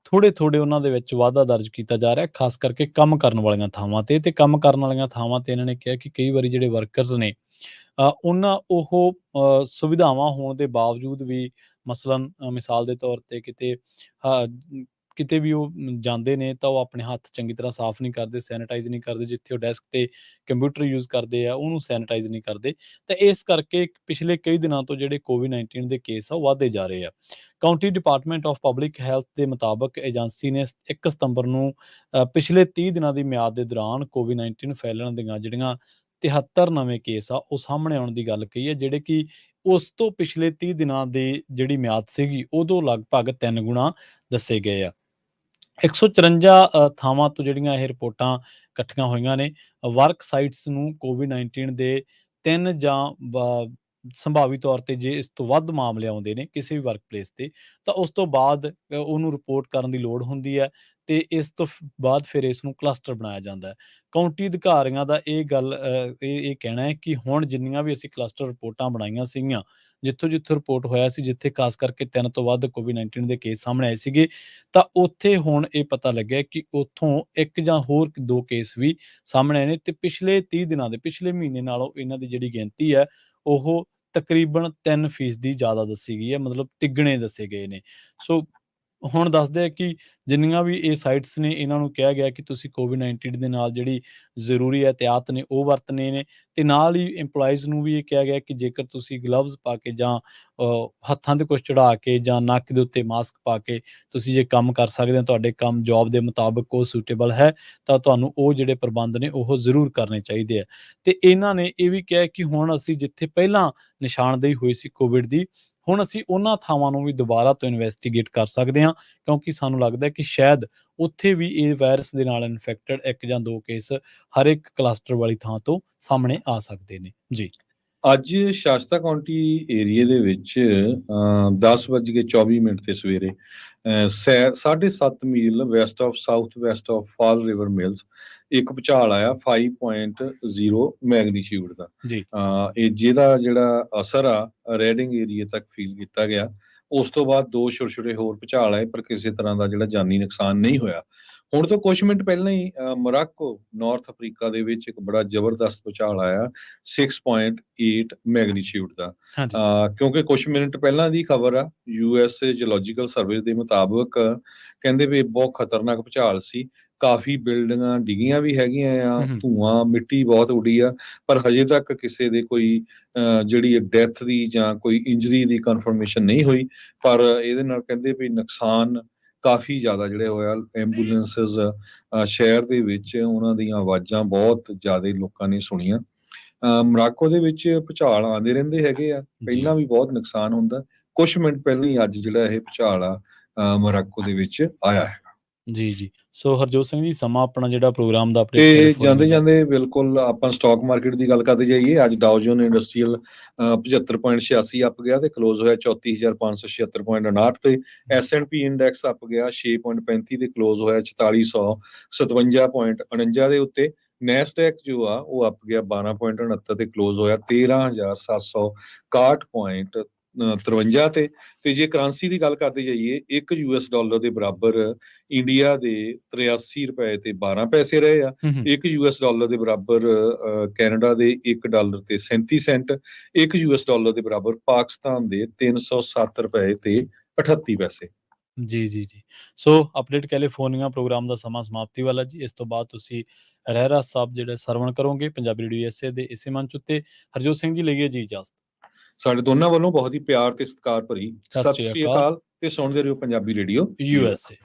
Speaker 1: ਥੋੜੇ ਉਹਨਾਂ ਦੇ ਵਿੱਚ ਵਾਧਾ ਦਰਜ ਕੀਤਾ ਜਾ ਰਿਹਾ, ਖਾਸ ਕਰਕੇ ਕੰਮ ਕਰਨ ਵਾਲੀਆਂ ਥਾਵਾਂ ਤੇ ਕੰਮ ਕਰਨ ਵਾਲੀਆਂ ਥਾਵਾਂ ਤੇ ਇਹਨਾਂ ਨੇ ਕਿਹਾ ਕਿ ਕਈ ਵਾਰੀ ਜਿਹੜੇ ਵਰਕਰਸ ਨੇ ਉਹਨਾਂ ਉਹ ਸੁਵਿਧਾਵਾਂ ਹੋਣ ਦੇ ਬਾਵਜੂਦ ਵੀ ਮਸਲਨ ਮਿਸਾਲ ਦੇ ਤੌਰ ਤੇ ਕਿਤੇ ਵੀ ਉਹ ਜਾਂਦੇ ਨੇ ਤਾਂ ਉਹ ਆਪਣੇ ਹੱਥ ਚੰਗੀ ਤਰ੍ਹਾਂ ਸਾਫ਼ ਨਹੀਂ ਕਰਦੇ, ਸੈਨੀਟਾਈਜ਼ ਨਹੀਂ ਕਰਦੇ। ਜਿੱਥੇ ਉਹ ਡੈਸਕ ਤੇ ਕੰਪਿਊਟਰ ਯੂਜ਼ ਕਰਦੇ ਆ ਉਹਨੂੰ ਸੈਨੀਟਾਈਜ਼ ਨਹੀਂ ਕਰਦੇ। ਤਾਂ ਇਸ ਕਰਕੇ ਪਿਛਲੇ ਕਈ ਦਿਨਾਂ ਤੋਂ ਜਿਹੜੇ COVID-19 ਦੇ ਕੇਸ ਆ ਉਹ ਵਧਦੇ ਜਾ ਰਹੇ ਆ। County department of public health ਦੇ ਮੁਤਾਬਕ ਏਜੰਸੀ ਨੇ 1 ਸਤੰਬਰ ਨੂੰ ਪਿਛਲੇ 30 ਦਿਨਾਂ ਦੀ ਮਿਆਦ ਦੇ ਦੌਰਾਨ COVID-19 ਫੈਲਣ ਦੀਆਂ ਜਿਹੜੀਆਂ 73 ਨਵੇਂ ਕੇਸ ਆ ਉਹ ਸਾਹਮਣੇ ਆਉਣ ਦੀ ਗੱਲ ਕਹੀ ਹੈ, ਜਿਹੜੇ ਕਿ ਉਸ ਤੋਂ ਪਿਛਲੇ 30 ਦਿਨਾਂ ਦੀ ਜਿਹੜੀ ਮਿਆਦ ਸੀਗੀ ਉਦੋਂ ਲਗਭਗ 3 ਗੁਣਾ ਦੱਸੇ ਗਏ ਆ। 154 ਥਾਵਾਂ ਤੋਂ ਜਿਹੜੀਆਂ ਇਹ ਰਿਪੋਰਟਾਂ ਇਕੱਠੀਆਂ ਹੋਈਆਂ ਨੇ। ਵਰਕ ਸਾਈਟਸ ਨੂੰ COVID-19 ਦੇ 3 ਜਾਂ ਸੰਭਾਵੀ ਤੌਰ ਤੇ ਜੇ ਇਸ ਤੋਂ ਵੱਧ ਮਾਮਲੇ ਆਉਂਦੇ ਨੇ ਕਿਸੇ ਵੀ ਵਰਕ ਪਲੇਸ ਤੇ, ਤਾਂ ਉਸ ਤੋਂ ਬਾਅਦ ਉਹਨੂੰ ਰਿਪੋਰਟ ਕਰਨ ਦੀ ਲੋੜ ਹੁੰਦੀ ਹੈ ਤੇ ਇਸ ਤੋਂ ਬਾਅਦ ਫਿਰ ਇਸ ਨੂੰ ਕਲਸਟਰ ਬਣਾਇਆ ਜਾਂਦਾ ਹੈ। ਕਾਉਂਟੀ ਅਧਿਕਾਰੀਆਂ ਦਾ ਇਹ ਗੱਲ ਇਹ ਕਹਿਣਾ ਹੈ ਕਿ ਹੁਣ ਜਿੰਨੀਆਂ ਵੀ ਅਸੀਂ ਕਲਸਟਰ ਰਿਪੋਰਟਾਂ ਬਣਾਈਆਂ ਸੀਗੀਆਂ, ਜਿੱਥੋਂ ਰਿਪੋਰਟ ਹੋਇਆ ਸੀ ਜਿੱਥੇ ਖਾਸ ਕਰਕੇ 3 ਤੋਂ ਵੱਧ COVID-19 ਦੇ ਕੇਸ ਸਾਹਮਣੇ ਆਏ ਸੀਗੇ, ਤਾਂ ਉੱਥੇ ਹੁਣ ਇਹ ਪਤਾ ਲੱਗਿਆ ਕਿ ਉੱਥੋਂ 1 ਜਾਂ ਹੋਰ 2 ਕੇਸ ਵੀ ਸਾਹਮਣੇ ਆਏ ਨੇ ਤੇ ਪਿਛਲੇ 30 ਦਿਨਾਂ ਦੇ ਪਿਛਲੇ ਮਹੀਨੇ ਨਾਲੋਂ ਇਹਨਾਂ ਦੀ ਜਿਹੜੀ ਗਿਣਤੀ ਹੈ ਉਹ ਤਕਰੀਬਨ 3% ਜ਼ਿਆਦਾ ਦੱਸੀ ਗਈ ਹੈ, ਮਤਲਬ ਤਿੱਗਣੇ ਦੱਸੇ ਗਏ ਨੇ। ਸੋ ਹੁਣ ਦੱਸਦੇ ਆ ਕਿ ਜਿੰਨੀਆਂ ਵੀ ਇਹ ਸਾਈਟਸ ਨੇ ਇਹਨਾਂ ਨੂੰ ਕਿਹਾ ਗਿਆ ਕਿ ਤੁਸੀਂ COVID-19 ਦੇ ਨਾਲ ਜਿਹੜੀ ਜ਼ਰੂਰੀ ਇਹਤਿਆਤ ਨੇ ਉਹ ਵਰਤਣੇ ਨੇ ਤੇ ਨਾਲ ਹੀ EMPLOYEES ਨੂੰ ਵੀ ਇਹ ਕਿਹਾ ਗਿਆ ਕਿ ਜੇਕਰ ਤੁਸੀਂ ਗਲਵਜ਼ ਪਾ ਕੇ ਜਾਂ ਹੱਥਾਂ ਤੇ ਕੁਝ ਚੜਾ ਕੇ ਜਾਂ ਨੱਕ ਦੇ ਉੱਤੇ ਮਾਸਕ ਪਾ ਕੇ ਤੁਸੀਂ ਜੇ ਕੰਮ ਕਰ ਸਕਦੇ ਹੋ, ਤੁਹਾਡੇ ਕੰਮ ਜੌਬ ਦੇ ਮੁਤਾਬਕ ਉਹ ਸੂਟੇਬਲ ਹੈ, ਤਾਂ ਤੁਹਾਨੂੰ ਉਹ ਜਿਹੜੇ ਪ੍ਰਬੰਧ ਨੇ ਉਹ ਜ਼ਰੂਰ ਕਰਨੇ ਚਾਹੀਦੇ ਆ। ਤੇ ਇਹਨਾਂ ਨੇ ਇਹ ਵੀ ਕਿਹਾ ਕਿ ਹੁਣ ਅਸੀਂ ਜਿੱਥੇ ਪਹਿਲਾਂ ਨਿਸ਼ਾਨਦੇਹੀ ਹੋਈ ਸੀ ਕੋਵਿਡ ਦੀ, ਹੁਣ ਅਸੀਂ ਉਹਨਾਂ ਥਾਵਾਂ ਨੂੰ ਵੀ ਦੁਬਾਰਾ ਤੋਂ ਇਨਵੈਸਟੀਗੇਟ ਕਰ ਸਕਦੇ ਹਾਂ, ਕਿਉਂਕਿ ਸਾਨੂੰ ਲੱਗਦਾ ਕਿ ਸ਼ਾਇਦ ਉੱਥੇ ਵੀ ਇਹ ਵਾਇਰਸ ਦੇ ਨਾਲ ਇਨਫੈਕਟਡ 1 ਜਾਂ 2 ਕੇਸ ਹਰ ਇੱਕ ਕਲਸਟਰ ਵਾਲੀ ਥਾਂ ਤੋਂ ਸਾਹਮਣੇ ਆ ਸਕਦੇ ਨੇ। ਜੀ
Speaker 2: ਅੱਜ ਸ਼ਾਸਤਾ ਕਾਉਂਟੀ ਏਰੀਏ ਦੇ ਵਿੱਚ 10:24 ਤੇ ਸਵੇਰੇ 7.5 ਮੀਲ west of south west of fall river mills ਇੱਕ ਭੂਚਾਲ ਆਇਆ 5.0 ਮੈਗਨੀਟਿਊਡ ਦਾ।
Speaker 1: ਜੀ
Speaker 2: ਇਹ ਜਿਹਦਾ ਜਿਹੜਾ ਅਸਰ ਆ ਰੈਡਿੰਗ ਏਰੀਏ ਤੱਕ ਫੀਲ ਕੀਤਾ ਗਿਆ। ਉਸ ਤੋਂ ਬਾਅਦ 2 ਛੋਟੇ ਹੋਰ ਭੂਚਾਲ ਆਏ ਪਰ ਕਿਸੇ ਤਰ੍ਹਾਂ ਦਾ ਜਿਹੜਾ ਜਾਨੀ ਨੁਕਸਾਨ ਨਹੀਂ ਹੋਇਆ। ਹੁਣ ਤੋਂ ਕੁਝ ਮਿੰਟ ਪਹਿਲਾਂ ਹੀ ਮੋਰਾਕੋ ਨਾਰਥ ਅਫਰੀਕਾ ਦੇ ਵਿੱਚ ਇੱਕ ਬੜਾ ਜ਼ਬਰਦਸਤ ਭੂਚਾਲ ਆਇਆ 6.8 ਮੈਗਨੀਟਿਊਡ ਦਾ।
Speaker 1: ਹਾਂਜੀ
Speaker 2: ਕਿਉਂਕਿ ਕੁਝ ਮਿੰਟ ਪਹਿਲਾਂ ਦੀ ਖਬਰ ਆ US ਜਿਓਲੋਜੀਕਲ ਸਰਵੇ ਦੇ ਮੁਤਾਬਕ ਕਹਿੰਦੇ ਵੀ ਬਹੁਤ ਖਤਰਨਾਕ ਭੂਚਾਲ ਸੀ। ਕਾਫੀ ਬਿਲਡਿੰਗਾਂ ਡਿੱਗੀਆਂ ਵੀ ਹੈਗੀਆਂ ਆ, ਧੂਆਂ ਮਿੱਟੀ ਬਹੁਤ ਉੱਡੀ ਆ, ਪਰ ਹਜੇ ਤੱਕ ਕਿਸੇ ਦੇ ਕੋਈ ਜਿਹੜੀ ਡੈਥ ਦੀ ਜਾਂ ਕੋਈ ਇੰਜਰੀ ਦੀ ਕਨਫਰਮੇਸ਼ਨ ਨਹੀਂ ਹੋਈ। ਪਰ ਇਹਦੇ ਨਾਲ ਕਹਿੰਦੇ ਵੀ ਨੁਕਸਾਨ ਕਾਫੀ ਜ਼ਿਆਦਾ ਜਿਹੜੇ ਹੋਇਆ। ਐਂਬੂਲੈਂਸਿਸ ਸ਼ਹਿਰ ਦੇ ਵਿੱਚ ਉਹਨਾਂ ਦੀਆਂ ਆਵਾਜ਼ਾਂ ਬਹੁਤ ਜ਼ਿਆਦਾ ਲੋਕਾਂ ਨੇ ਸੁਣੀਆਂ। ਮੋਰਾਕੋ ਦੇ ਵਿੱਚ ਭੂਚਾਲ ਆਉਂਦੇ ਰਹਿੰਦੇ ਹੈਗੇ ਆ, ਪਹਿਲਾਂ ਵੀ ਬਹੁਤ ਨੁਕਸਾਨ ਹੁੰਦਾ। ਕੁਝ ਮਿੰਟ ਪਹਿਲਾਂ ਹੀ ਅੱਜ ਜਿਹੜਾ ਇਹ ਭੂਚਾਲ ਆ ਮੋਰਾਕੋ ਦੇ ਵਿੱਚ ਆਇਆ ਹੈ।
Speaker 1: ਜੀ ਸੋ ਹਰਜੋਤ ਸਿੰਘ ਜੀ, ਸਮਾਂ ਆਪਣਾ ਜਿਹੜਾ ਪ੍ਰੋਗਰਾਮ ਦਾ
Speaker 2: ਤੇ ਜਾਂਦੇ ਬਿਲਕੁਲ ਆਪਾਂ ਸਟਾਕ ਮਾਰਕੀਟ ਦੀ ਗੱਲ ਕਰਦੇ ਜਾਈਏ। ਅੱਜ ਡਾਓ ਜੋਨ ਇੰਡਸਟਰੀਅਲ 75.86 ਅੱਪ ਗਿਆ ਤੇ ਕਲੋਜ਼ ਹੋਇਆ 34,576.59 ਤੇ। S&P ਇੰਡੈਕਸ ਅੱਪ ਗਿਆ 6.35 ਤੇ ਕਲੋਜ਼ ਹੋਇਆ 4457.49 ਦੇ ਉੱਤੇ। ਨੈਸਡੈਕ ਜੋ ਆ ਉਹ ਅੱਪ ਗਿਆ 12.69 ਤੇ ਕਲੋਜ਼ ਹੋਇਆ 13,761.53 ਤੇ ਜੇ ਕਰੰਸੀ ਦੀ ਗੱਲ ਕਰਦੇ ਜਾਈਏ, $1 ਦੇ ਬਰਾਬਰ ਇੰਡੀਆ ਦੇ 83 ਰੁਪਏ ਤੇ 12 ਪੈਸੇ ਰਹੇ ਆ। $1 ਦੇ ਬਰਾਬਰ ਕੈਨੇਡਾ ਦੇ $1 ਤੇ 37 ਸੈਂਟ, $1 ਦੇ ਬਰਾਬਰ ਪਾਕਿਸਤਾਨ ਦੇ 307 ਰੁਪਏ ਤੇ 38 ਪੈਸੇ।
Speaker 1: ਜੀ ਸੋ ਅਪਡੇਟ ਕੈਲੀਫੋਰਨੀਆ ਪ੍ਰੋਗਰਾਮ ਦਾ ਸਮਾਂ ਸਮਾਪਤੀ ਵਾਲਾ ਜੀ। ਇਸ ਤੋਂ ਬਾਅਦ ਤੁਸੀਂ ਰਹਿਰਾਸ ਸਾਹਿਬ ਜਿਹੜੇ ਸਰਵਣ ਕਰੋਗੇ ਪੰਜਾਬੀ ਰੇਡੀਓ USA ਦੇ ਇਸੇ ਮੰਚ ਉੱਤੇ। ਹਰਜੋਤ ਸਿੰਘ ਜੀ ਲਈਏ ਜੀ ਇਜਾਜ਼ਤ।
Speaker 2: ਸਾਡੇ ਦੋਨਾਂ ਵੱਲੋਂ ਬਹੁਤ ਹੀ ਪਿਆਰ ਤੇ ਸਤਿਕਾਰ ਭਰੀ
Speaker 1: ਸਤਿ
Speaker 2: ਸਤਿ
Speaker 1: ਸ਼੍ਰੀ
Speaker 2: ਸ੍ਰੀ
Speaker 1: ਅਕਾਲ।
Speaker 2: ਅਕਾਲ ਤੇ ਸੁਣਦੇ ਰਹੋ ਪੰਜਾਬੀ ਰੇਡੀਓ
Speaker 1: USA